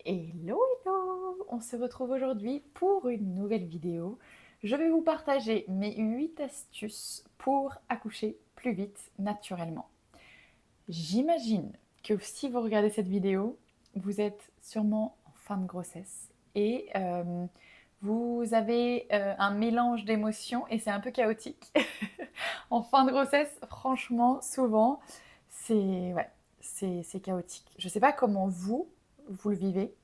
Hello, hello! On se retrouve aujourd'hui pour une nouvelle vidéo. Je vais vous partager mes 8 astuces pour accoucher plus vite naturellement. J'imagine que si vous regardez cette vidéo, vous êtes sûrement en fin de grossesse et vous avez un mélange d'émotions et c'est un peu chaotique. En fin de grossesse, franchement, souvent, c'est ouais, c'est chaotique. Je ne sais pas comment vous le vivez.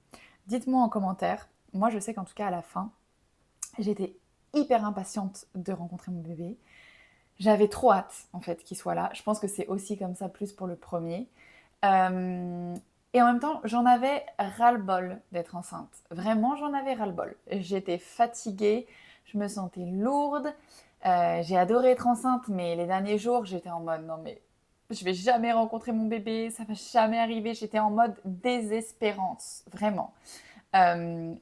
Dites-moi en commentaire. Moi, je sais qu'en tout cas, à la fin, j'étais hyper impatiente de rencontrer mon bébé. J'avais trop hâte, en fait, qu'il soit là. Je pense que c'est aussi comme ça, plus pour le premier. Euh, et en même temps, j'en avais ras-le-bol d'être enceinte. Vraiment, j'en avais ras-le-bol. J'étais fatiguée, je me sentais lourde. J'ai adoré être enceinte, mais les derniers jours, j'étais en mode non mais je vais jamais rencontrer mon bébé, ça va jamais arriver. J'étais en mode désespérance, vraiment.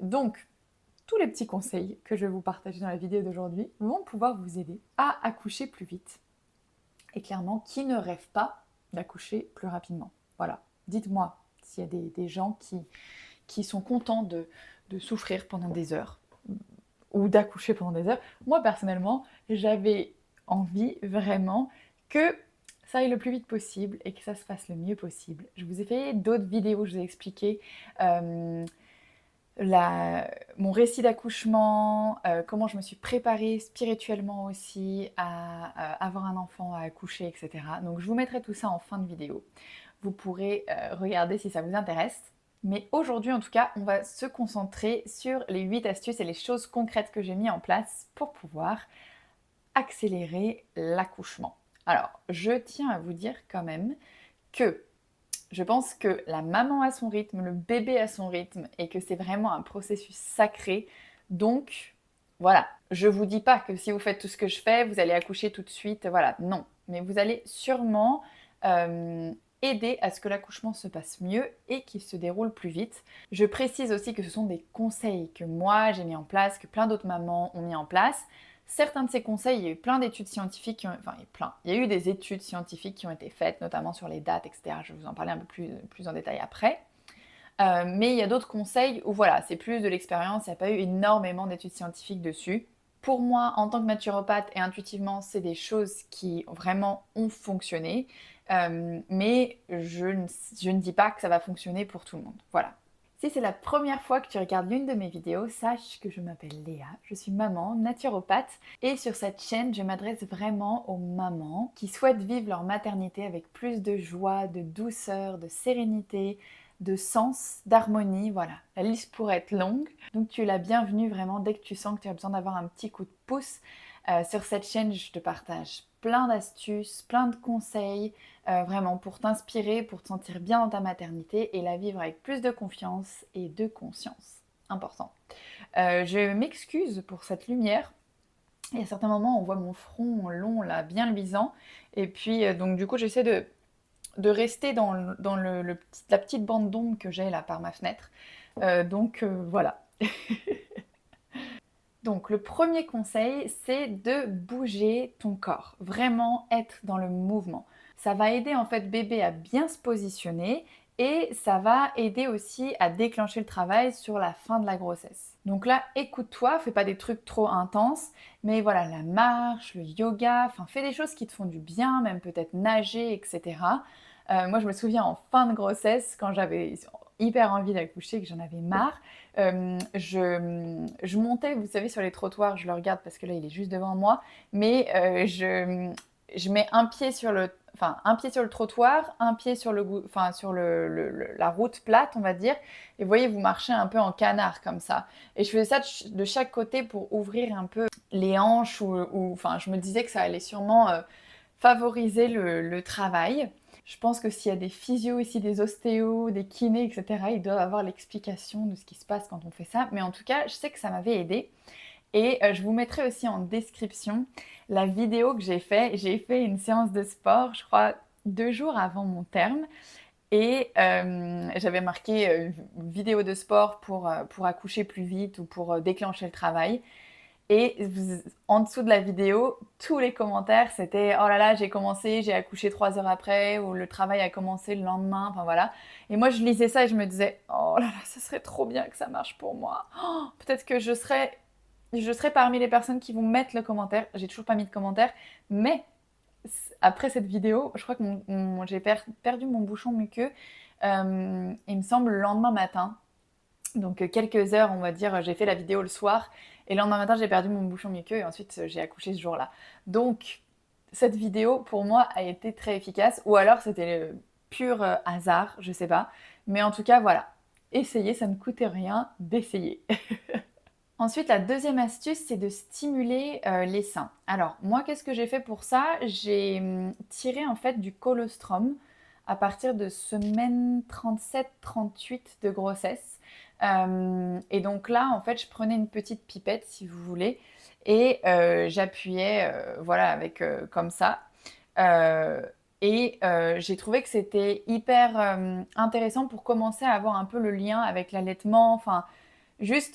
Donc, tous les petits conseils que je vais vous partager dans la vidéo d'aujourd'hui vont pouvoir vous aider à accoucher plus vite. Et clairement, qui ne rêve pas d'accoucher plus rapidement? Voilà. Dites-moi s'il y a des gens qui sont contents de souffrir pendant des heures ou d'accoucher pendant des heures. Moi, personnellement, j'avais envie vraiment que ça aille le plus vite possible et que ça se fasse le mieux possible. Je vous ai fait d'autres vidéos où je vous ai expliqué mon récit d'accouchement, comment je me suis préparée spirituellement aussi à avoir un enfant, à accoucher, etc. Donc je vous mettrai tout ça en fin de vidéo. Vous pourrez regarder si ça vous intéresse. Mais aujourd'hui, en tout cas, on va se concentrer sur les 8 astuces et les choses concrètes que j'ai mis en place pour pouvoir accélérer l'accouchement. Alors, je tiens à vous dire quand même que je pense que la maman a son rythme, le bébé a son rythme et que c'est vraiment un processus sacré. Donc, voilà, je vous dis pas que si vous faites tout ce que je fais, vous allez accoucher tout de suite. Voilà, non. Mais vous allez sûrement aider à ce que l'accouchement se passe mieux et qu'il se déroule plus vite. Je précise aussi que ce sont des conseils que moi j'ai mis en place, que plein d'autres mamans ont mis en place. Certains de ces conseils, il y a eu plein d'études scientifiques, enfin il y a eu des études scientifiques qui ont été faites, notamment sur les dates, etc. Je vais vous en parler un peu plus en détail après. Mais il y a d'autres conseils où voilà, c'est plus de l'expérience, il n'y a pas eu énormément d'études scientifiques dessus. Pour moi, en tant que naturopathe et intuitivement, c'est des choses qui vraiment ont fonctionné, mais je ne dis pas que ça va fonctionner pour tout le monde. Voilà. Si c'est la première fois que tu regardes l'une de mes vidéos, sache que je m'appelle Léa, je suis maman, naturopathe, et sur cette chaîne, je m'adresse vraiment aux mamans qui souhaitent vivre leur maternité avec plus de joie, de douceur, de sérénité, de sens, d'harmonie, voilà. La liste pourrait être longue, donc tu es la bienvenue vraiment dès que tu sens que tu as besoin d'avoir un petit coup de pouce. Sur cette chaîne, je te partage plein d'astuces, plein de conseils, vraiment pour t'inspirer, pour te sentir bien dans ta maternité et la vivre avec plus de confiance et de conscience. Important. Je m'excuse pour cette lumière. Il y a certains moments, on voit mon front long, là, bien luisant. Et puis, donc du coup, j'essaie de rester dans la petite bande d'ombre que j'ai là par ma fenêtre. Voilà. Donc le premier conseil, c'est de bouger ton corps, vraiment être dans le mouvement. Ça va aider en fait bébé à bien se positionner et ça va aider aussi à déclencher le travail sur la fin de la grossesse. Donc là, écoute-toi, fais pas des trucs trop intenses, mais voilà, la marche, le yoga, enfin fais des choses qui te font du bien, même peut-être nager, etc. Moi, je me souviens en fin de grossesse, quand j'avais hyper envie d'accoucher, que j'en avais marre, je montais, vous savez, sur les trottoirs, je le regarde parce que là, il est juste devant moi, mais je mets un pied sur le trottoir, un pied sur la route plate, on va dire, et vous voyez, vous marchez un peu en canard comme ça. Et je faisais ça de chaque côté pour ouvrir un peu les hanches, enfin, je me disais que ça allait sûrement favoriser le travail. Je pense que s'il y a des physios ici, des ostéos, des kinés, etc., ils doivent avoir l'explication de ce qui se passe quand on fait ça. Mais en tout cas, je sais que ça m'avait aidé. Et je vous mettrai aussi en description la vidéo que j'ai fait. J'ai fait une séance de sport, je crois, 2 jours avant mon terme. Et j'avais marqué vidéo de sport pour accoucher plus vite ou pour déclencher le travail. Et en dessous de la vidéo, tous les commentaires, c'était oh là là, j'ai commencé, j'ai accouché 3 heures après, ou le travail a commencé le lendemain, enfin voilà. Et moi, je lisais ça et je me disais oh là là, ça serait trop bien que ça marche pour moi. Oh, peut-être que je serai parmi les personnes qui vont mettre le commentaire. J'ai toujours pas mis de commentaire, mais après cette vidéo, je crois que j'ai perdu mon bouchon muqueux, il me semble, le lendemain matin. Donc quelques heures, on va dire, j'ai fait la vidéo le soir et le lendemain matin, j'ai perdu mon bouchon muqueux et ensuite j'ai accouché ce jour-là. Donc cette vidéo, pour moi, a été très efficace. Ou alors c'était le pur hasard, je sais pas. Mais en tout cas, voilà. Essayez, ça ne coûte rien d'essayer. Ensuite, la deuxième astuce, c'est de stimuler les seins. Alors, moi, qu'est-ce que j'ai fait pour ça? J'ai tiré en fait du colostrum à partir de semaine 37-38 de grossesse. Et donc là, en fait, je prenais une petite pipette, si vous voulez, et j'appuyais, voilà, avec comme ça. Euh, et j'ai trouvé que c'était hyper intéressant pour commencer à avoir un peu le lien avec l'allaitement. Enfin, juste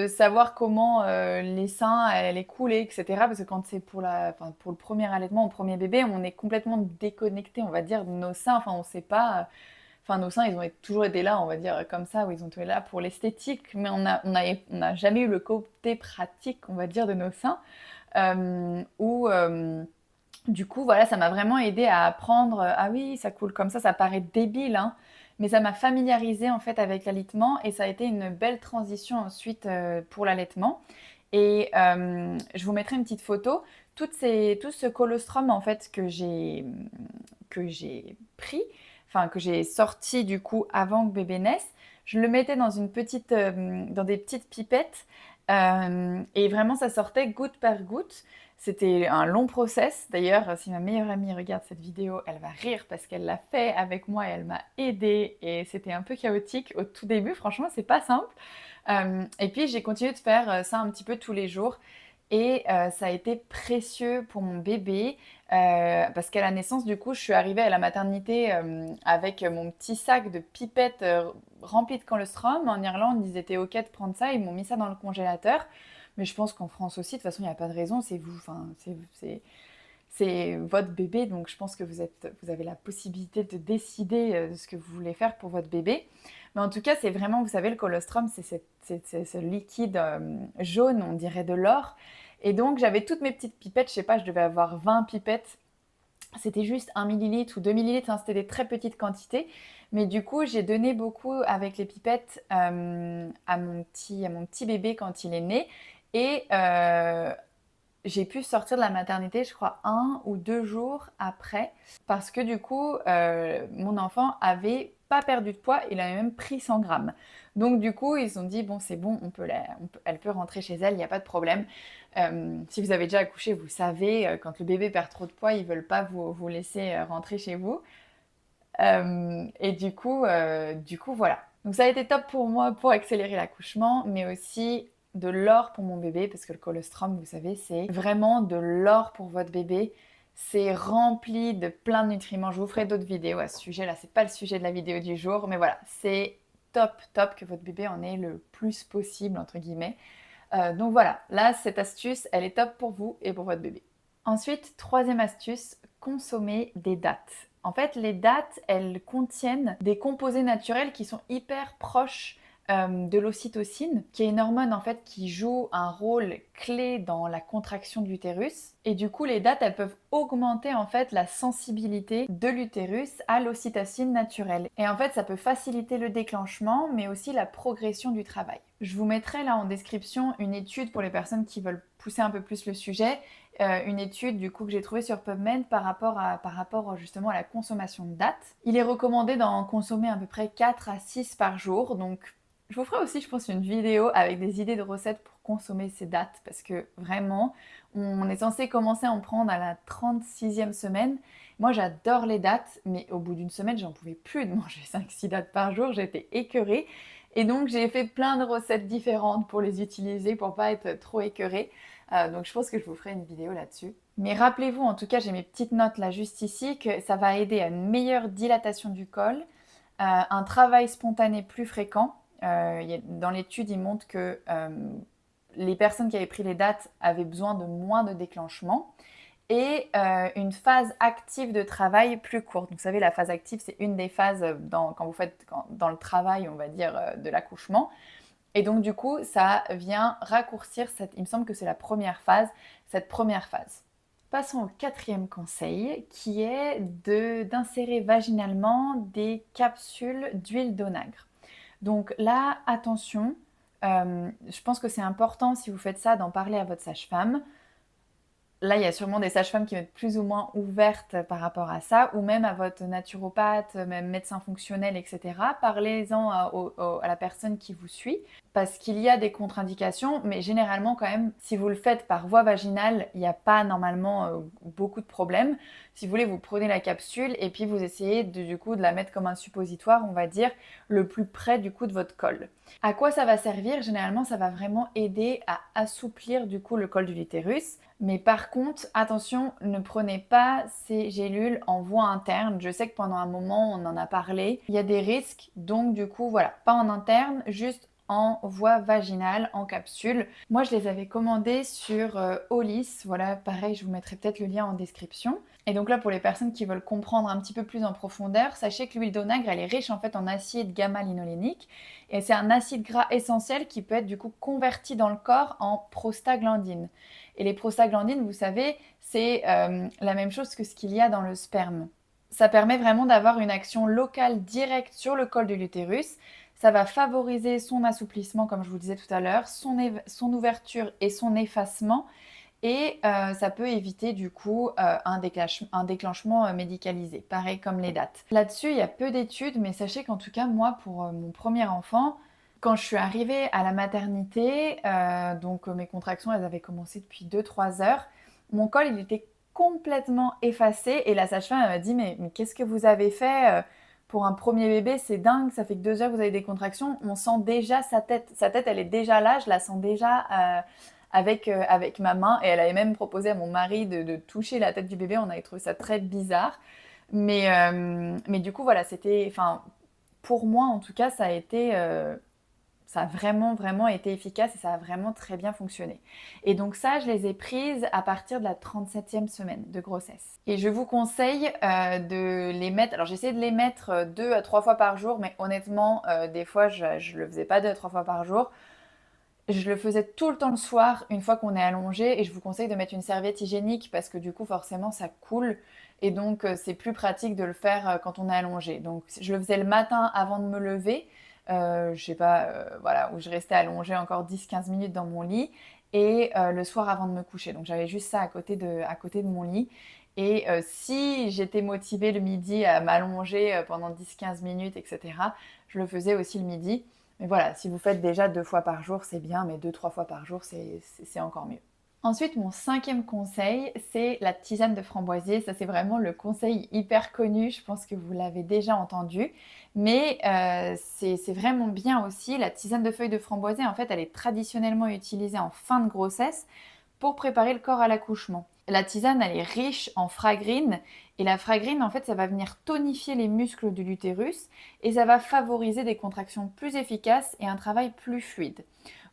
savoir comment les seins allaient couler, etc. Parce que quand c'est pour le premier allaitement, au premier bébé, on est complètement déconnecté, on va dire, de nos seins. Enfin, on sait pas. Enfin, nos seins, ils ont toujours été là, on va dire, comme ça, où ils ont été là pour l'esthétique, mais on n'a jamais eu le côté pratique, on va dire, de nos seins. Du coup, voilà, ça m'a vraiment aidé à apprendre. Ah oui, ça coule comme ça paraît débile, hein, mais ça m'a familiarisé en fait avec l'allaitement et ça a été une belle transition ensuite pour l'allaitement. Et je vous mettrai une petite photo. Tout ce colostrum en fait que j'ai pris, enfin que j'ai sorti du coup avant que bébé naisse, je le mettais dans des petites pipettes et vraiment ça sortait goutte par goutte. C'était un long process. D'ailleurs, si ma meilleure amie regarde cette vidéo, elle va rire parce qu'elle l'a fait avec moi et elle m'a aidée. Et c'était un peu chaotique au tout début. Franchement, c'est pas simple. Et puis, j'ai continué de faire ça un petit peu tous les jours. Et ça a été précieux pour mon bébé parce qu'à la naissance, du coup, je suis arrivée à la maternité avec mon petit sac de pipettes rempli de colostrum. En Irlande, ils étaient OK de prendre ça. Ils m'ont mis ça dans le congélateur. Mais je pense qu'en France aussi, de toute façon, il n'y a pas de raison. C'est vous, enfin, c'est votre bébé. Donc, je pense que vous avez la possibilité de décider de ce que vous voulez faire pour votre bébé. Mais en tout cas, c'est vraiment, vous savez, le colostrum, c'est ce liquide jaune, on dirait de l'or. Et donc, j'avais toutes mes petites pipettes. Je sais pas, je devais avoir 20 pipettes. C'était juste 1 millilitre ou 2 millilitres, hein, c'était des très petites quantités. Mais du coup, j'ai donné beaucoup avec les pipettes à mon petit bébé quand il est né. Et j'ai pu sortir de la maternité, je crois, 1 ou 2 jours après. Parce que du coup, mon enfant avait pas perdu de poids, il avait même pris 100 grammes. Donc du coup, ils se sont dit, bon, c'est bon, elle peut rentrer chez elle, il n'y a pas de problème. Si vous avez déjà accouché, vous savez, quand le bébé perd trop de poids, ils veulent pas vous laisser rentrer chez vous. Et du coup, voilà. Donc ça a été top pour moi pour accélérer l'accouchement, mais aussi de l'or pour mon bébé, parce que le colostrum, vous savez, c'est vraiment de l'or pour votre bébé. C'est rempli de plein de nutriments. Je vous ferai d'autres vidéos à ce sujet. Là, c'est pas le sujet de la vidéo du jour, mais voilà, c'est top, top que votre bébé en ait le plus possible, entre guillemets. Donc voilà, là, cette astuce, elle est top pour vous et pour votre bébé. Ensuite, troisième astuce, consommer des dattes. En fait, les dattes, elles contiennent des composés naturels qui sont hyper proches de l'ocytocine, qui est une hormone en fait qui joue un rôle clé dans la contraction de l'utérus. Et du coup, les dattes, elles peuvent augmenter en fait la sensibilité de l'utérus à l'ocytocine naturelle. Et en fait, ça peut faciliter le déclenchement, mais aussi la progression du travail. Je vous mettrai là en description une étude pour les personnes qui veulent pousser un peu plus le sujet. Une étude du coup que j'ai trouvée sur PubMed par rapport justement à la consommation de dattes. Il est recommandé d'en consommer à peu près 4 à 6 par jour. Donc je vous ferai aussi, je pense, une vidéo avec des idées de recettes pour consommer ces dattes parce que vraiment, on est censé commencer à en prendre à la 36e semaine. Moi, j'adore les dattes, mais au bout d'une semaine, j'en pouvais plus de manger 5-6 dattes par jour. J'étais écœurée. Et donc, j'ai fait plein de recettes différentes pour les utiliser, pour pas être trop écœurée. Donc, je pense que je vous ferai une vidéo là-dessus. Mais rappelez-vous, en tout cas, j'ai mes petites notes là juste ici, que ça va aider à une meilleure dilatation du col, un travail spontané plus fréquent. Dans l'étude, il montre que les personnes qui avaient pris les dates avaient besoin de moins de déclenchement et une phase active de travail plus courte. Vous savez, la phase active, c'est une des phases quand vous faites dans le travail, on va dire, de l'accouchement. Et donc, du coup, ça vient raccourcir, il me semble que c'est la première phase, cette première phase. Passons au 4e conseil, qui est d'insérer vaginalement des capsules d'huile d'onagre. Donc là, attention, je pense que c'est important, si vous faites ça, d'en parler à votre sage-femme. Là, il y a sûrement des sages-femmes qui vont être plus ou moins ouvertes par rapport à ça, ou même à votre naturopathe, même médecin fonctionnel, etc. Parlez-en à la personne qui vous suit, parce qu'il y a des contre-indications, mais généralement quand même, si vous le faites par voie vaginale, il n'y a pas normalement beaucoup de problèmes. Si vous voulez, vous prenez la capsule et puis vous essayez du coup de la mettre comme un suppositoire, on va dire, le plus près du coup de votre col. À quoi ça va servir? Généralement, ça va vraiment aider à assouplir du coup le col de l'utérus. Mais par contre, attention, ne prenez pas ces gélules en voie interne. Je sais que pendant un moment, on en a parlé. Il y a des risques, donc du coup, voilà, pas en interne, juste en voie vaginale, en capsule. Moi, je les avais commandées sur Olis. Voilà, pareil, je vous mettrai peut-être le lien en description. Et donc là, pour les personnes qui veulent comprendre un petit peu plus en profondeur, sachez que l'huile d'onagre, elle est riche en fait en acide gamma-linolénique. Et c'est un acide gras essentiel qui peut être du coup converti dans le corps en prostaglandine. Et les prostaglandines, vous savez, c'est la même chose que ce qu'il y a dans le sperme. Ça permet vraiment d'avoir une action locale directe sur le col de l'utérus. Ça va favoriser son assouplissement, comme je vous disais tout à l'heure, son ouverture et son effacement. Et ça peut éviter du coup un déclenchement médicalisé, pareil comme les dates. Là-dessus, il y a peu d'études, mais sachez qu'en tout cas, moi, pour mon premier enfant, quand je suis arrivée à la maternité, donc mes contractions, elles avaient commencé depuis 2-3 heures, mon col, il était complètement effacé et la sage-femme elle m'a dit mais qu'est-ce que vous avez fait pour un premier bébé? C'est dingue, ça fait que 2 heures que vous avez des contractions, on sent déjà sa tête elle est déjà là, je la sens déjà avec ma main et elle avait même proposé à mon mari de toucher la tête du bébé, on avait trouvé ça très bizarre. Mais du coup, voilà, c'était, enfin, pour moi en tout cas, ça a vraiment, vraiment été efficace et ça a vraiment très bien fonctionné. Et donc ça, je les ai prises à partir de la 37e semaine de grossesse. Et je vous conseille de les mettre, alors j'essaie de les mettre 2 à 3 fois par jour, mais honnêtement, des fois, je ne le faisais pas 2 à 3 fois par jour. Je le faisais tout le temps le soir, une fois qu'on est allongé, et je vous conseille de mettre une serviette hygiénique parce que du coup, forcément, ça coule. Et donc, c'est plus pratique de le faire quand on est allongé. Donc, je le faisais le matin avant de me lever, je sais pas, voilà, où je restais allongée encore 10-15 minutes dans mon lit, et le soir avant de me coucher. Donc, j'avais juste ça à côté de mon lit. Et si j'étais motivée le midi à m'allonger pendant 10-15 minutes, etc., je le faisais aussi le midi. Mais voilà, si vous faites déjà 2 fois par jour, c'est bien, mais 2-3 fois par jour, c'est encore mieux. Ensuite, mon 5e conseil, c'est la tisane de framboisier. Ça, c'est vraiment le conseil hyper connu, je pense que vous l'avez déjà entendu. Mais c'est vraiment bien aussi. La tisane de feuilles de framboisier, en fait, elle est traditionnellement utilisée en fin de grossesse pour préparer le corps à l'accouchement. La tisane, elle est riche en fragrine et la fragrine, en fait, ça va venir tonifier les muscles de l'utérus et ça va favoriser des contractions plus efficaces et un travail plus fluide.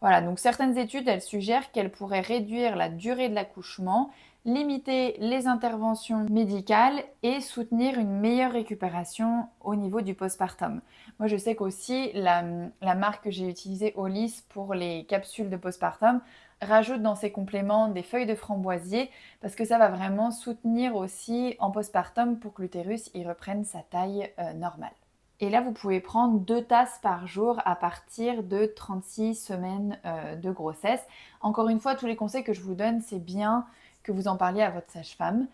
Voilà, donc certaines études, elles suggèrent qu'elle pourrait réduire la durée de l'accouchement, limiter les interventions médicales et soutenir une meilleure récupération au niveau du postpartum. Moi, je sais qu'aussi, la marque que j'ai utilisée, Olis, pour les capsules de postpartum, rajoute dans ses compléments des feuilles de framboisier parce que ça va vraiment soutenir aussi en postpartum pour que l'utérus y reprenne sa taille normale. Et là, vous pouvez prendre 2 tasses par jour à partir de 36 semaines de grossesse. Encore une fois, tous les conseils que je vous donne, c'est bien que vous en parliez à votre sage-femme.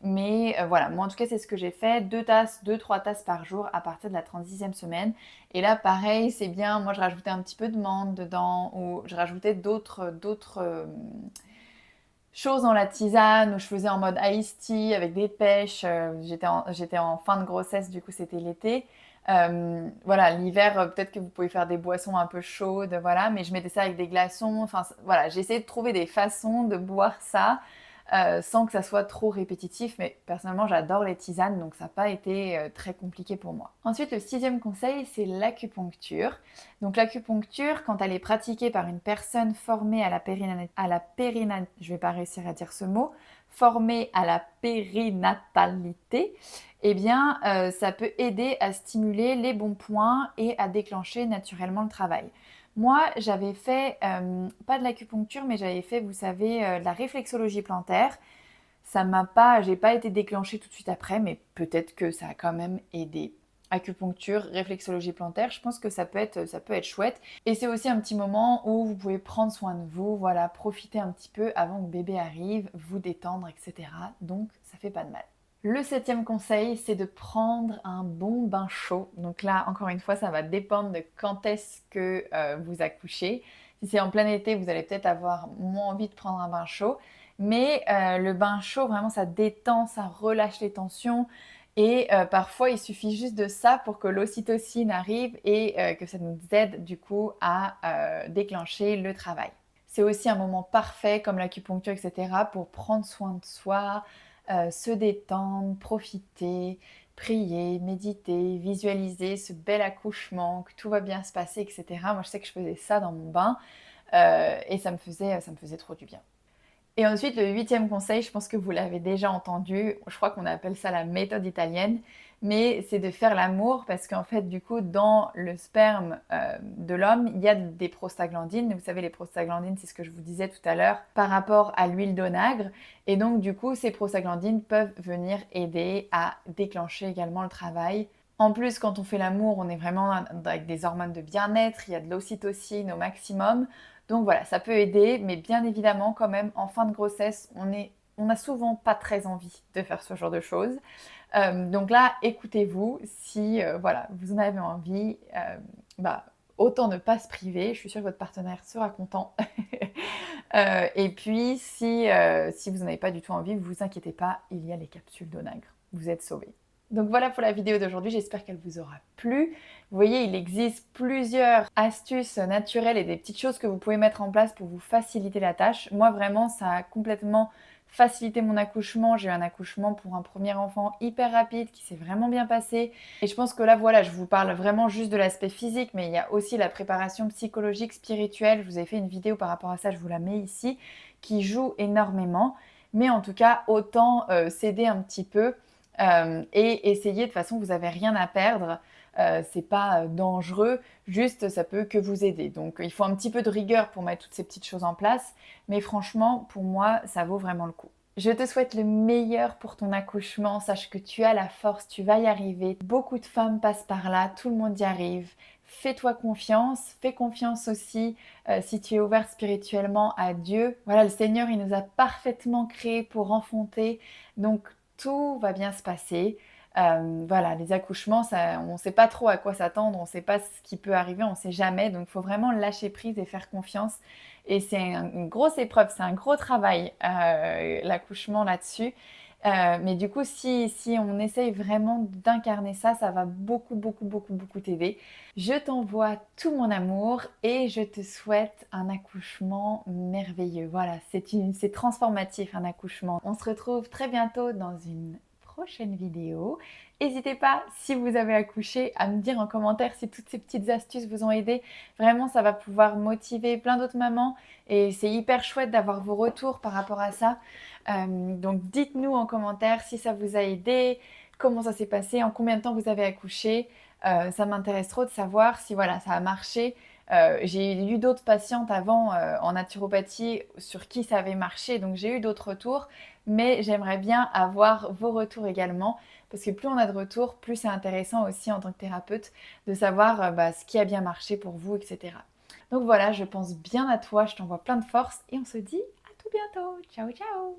Mais voilà, moi en tout cas, c'est ce que j'ai fait. 2-3 tasses par jour à partir de la 36e semaine. Et là, pareil, c'est bien. Moi, je rajoutais un petit peu de menthe dedans ou je rajoutais d'autres choses dans la tisane où je faisais en mode iced tea avec des pêches. J'étais en fin de grossesse, du coup c'était l'été. Voilà, l'hiver, peut-être que vous pouvez faire des boissons un peu chaudes, voilà, mais je mettais ça avec des glaçons. Enfin, voilà, j'ai essayé de trouver des façons de boire ça sans que ça soit trop répétitif. Mais personnellement, j'adore les tisanes, donc ça n'a pas été très compliqué pour moi. Ensuite, le 6e conseil, c'est l'acupuncture. Donc l'acupuncture, quand elle est pratiquée par une personne formée je vais pas réussir à dire ce mot, formée à la périnatalité, eh bien, ça peut aider à stimuler les bons points et à déclencher naturellement le travail. Moi, j'avais fait, pas de l'acupuncture, mais j'avais fait, vous savez, de la réflexologie plantaire. J'ai pas été déclenchée tout de suite après, mais peut-être que ça a quand même aidé. Acupuncture, réflexologie plantaire, je pense que ça peut être chouette. Et c'est aussi un petit moment où vous pouvez prendre soin de vous, voilà, profiter un petit peu avant que bébé arrive, vous détendre, etc. Donc, ça fait pas de mal. Le 7e conseil, c'est de prendre un bon bain chaud. Donc là, encore une fois, ça va dépendre de quand est-ce que vous accouchez. Si c'est en plein été, vous allez peut-être avoir moins envie de prendre un bain chaud. Mais le bain chaud, vraiment, ça détend, ça relâche les tensions. Et parfois, il suffit juste de ça pour que l'ocytocine arrive et que ça nous aide du coup à déclencher le travail. C'est aussi un moment parfait, comme l'acupuncture, etc., pour prendre soin de soi, se détendre, profiter, prier, méditer, visualiser ce bel accouchement, que tout va bien se passer, etc. Moi, je sais que je faisais ça dans mon bain et ça me faisait trop du bien. Et ensuite, le 8e conseil, je pense que vous l'avez déjà entendu, je crois qu'on appelle ça la méthode italienne, mais c'est de faire l'amour parce qu'en fait, du coup, dans le sperme de l'homme, il y a des prostaglandines. Vous savez, les prostaglandines, c'est ce que je vous disais tout à l'heure par rapport à l'huile d'onagre. Et donc, du coup, ces prostaglandines peuvent venir aider à déclencher également le travail. En plus, quand on fait l'amour, on est vraiment avec des hormones de bien-être, il y a de l'ocytocine au maximum. Donc voilà, ça peut aider, mais bien évidemment, quand même, en fin de grossesse, on n'a souvent pas très envie de faire ce genre de choses. Donc là, écoutez-vous, si voilà, vous en avez envie, autant ne pas se priver. Je suis sûre que votre partenaire sera content. Et puis, si vous n'en avez pas du tout envie, ne vous inquiétez pas, il y a les capsules d'onagre. Vous êtes sauvés. Donc voilà pour la vidéo d'aujourd'hui, j'espère qu'elle vous aura plu. Vous voyez, il existe plusieurs astuces naturelles et des petites choses que vous pouvez mettre en place pour vous faciliter la tâche. Moi vraiment, ça a complètement facilité mon accouchement. J'ai eu un accouchement pour un premier enfant hyper rapide qui s'est vraiment bien passé. Et je pense que là, voilà, je vous parle vraiment juste de l'aspect physique, mais il y a aussi la préparation psychologique, spirituelle. Je vous ai fait une vidéo par rapport à ça, je vous la mets ici, qui joue énormément. Mais en tout cas, autant s'aider un petit peu. Et essayer, de toute façon, vous n'avez rien à perdre, c'est pas dangereux, juste ça peut que vous aider. Donc il faut un petit peu de rigueur pour mettre toutes ces petites choses en place, mais franchement, pour moi, ça vaut vraiment le coup. Je te souhaite le meilleur pour ton accouchement, sache que tu as la force, tu vas y arriver. Beaucoup de femmes passent par là, tout le monde y arrive. Fais-toi confiance, fais confiance aussi si tu es ouverte spirituellement à Dieu. Voilà, le Seigneur, il nous a parfaitement créés pour enfanter, donc tout va bien se passer. Voilà, les accouchements, on ne sait pas trop à quoi s'attendre, on ne sait pas ce qui peut arriver, on ne sait jamais. Donc, il faut vraiment lâcher prise et faire confiance. Et c'est une grosse épreuve, c'est un gros travail, l'accouchement là-dessus. Mais du coup, si on essaye vraiment d'incarner ça, ça va beaucoup, beaucoup, beaucoup, beaucoup t'aider. Je t'envoie tout mon amour et je te souhaite un accouchement merveilleux. Voilà, c'est transformatif un accouchement. On se retrouve très bientôt dans une prochaine vidéo. N'hésitez pas, si vous avez accouché, à me dire en commentaire si toutes ces petites astuces vous ont aidé. Vraiment, ça va pouvoir motiver plein d'autres mamans et c'est hyper chouette d'avoir vos retours par rapport à ça. Donc dites-nous en commentaire si ça vous a aidé, comment ça s'est passé, en combien de temps vous avez accouché. Ça m'intéresse trop de savoir si voilà, ça a marché. J'ai eu d'autres patientes avant en naturopathie sur qui ça avait marché, donc j'ai eu d'autres retours, mais j'aimerais bien avoir vos retours également, parce que plus on a de retours, plus c'est intéressant aussi en tant que thérapeute de savoir ce qui a bien marché pour vous, etc. Donc voilà, je pense bien à toi, je t'envoie plein de force et on se dit à tout bientôt. Ciao ciao!